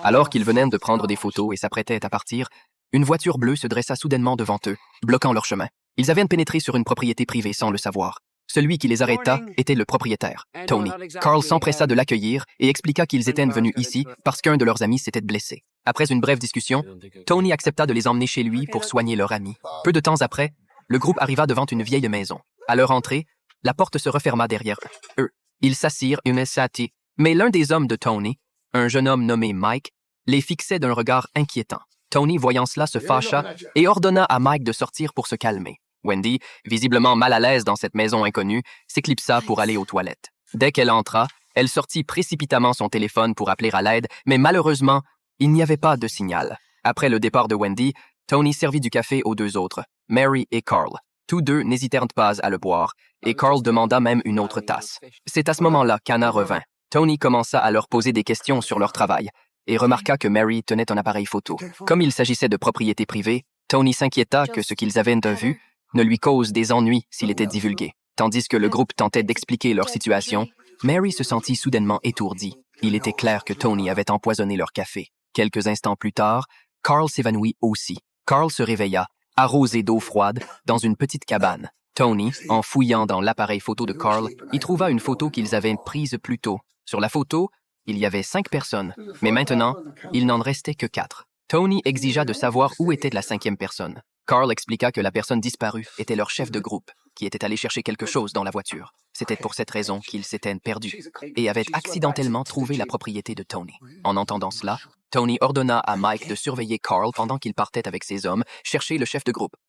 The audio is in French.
Alors qu'ils venaient de prendre des photos et s'apprêtaient à partir, une voiture bleue se dressa soudainement devant eux, bloquant leur chemin. Ils avaient pénétré sur une propriété privée sans le savoir. Celui qui les arrêta était le propriétaire, Tony. Carl s'empressa de l'accueillir et expliqua qu'ils étaient venus ici parce qu'un de leurs amis s'était blessé. Après une brève discussion, Tony accepta de les emmener chez lui pour soigner leur ami. Peu de temps après, le groupe arriva devant une vieille maison. À leur entrée, la porte se referma derrière eux. Ils s'assirent, mais l'un des hommes de Tony, un jeune homme nommé Mike, les fixait d'un regard inquiétant. Tony, voyant cela, se fâcha et ordonna à Mike de sortir pour se calmer. Wendy, visiblement mal à l'aise dans cette maison inconnue, s'éclipsa pour aller aux toilettes. Dès qu'elle entra, elle sortit précipitamment son téléphone pour appeler à l'aide, mais malheureusement, il n'y avait pas de signal. Après le départ de Wendy, Tony servit du café aux deux autres, Mary et Carl. Tous deux n'hésitèrent pas à le boire, et Carl demanda même une autre tasse. C'est à ce moment-là qu'Anna revint. Tony commença à leur poser des questions sur leur travail, et remarqua que Mary tenait un appareil photo. Comme il s'agissait de propriété privée, Tony s'inquiéta que ce qu'ils avaient vu ne lui cause des ennuis s'il était divulgué. Tandis que le groupe tentait d'expliquer leur situation, Mary se sentit soudainement étourdie. Il était clair que Tony avait empoisonné leur café. Quelques instants plus tard, Carl s'évanouit aussi. Carl se réveilla, arrosé d'eau froide, dans une petite cabane. Tony, en fouillant dans l'appareil photo de Carl, y trouva une photo qu'ils avaient prise plus tôt. Sur la photo, il y avait 5 personnes, mais maintenant, il n'en restait que 4. Tony exigea de savoir où était la 5e personne. Carl expliqua que la personne disparue était leur chef de groupe, qui était allé chercher quelque chose dans la voiture. C'était pour cette raison qu'ils s'étaient perdus et avaient accidentellement trouvé la propriété de Tony. En entendant cela, Tony ordonna à Mike de surveiller Carl pendant qu'il partait avec ses hommes chercher le chef de groupe.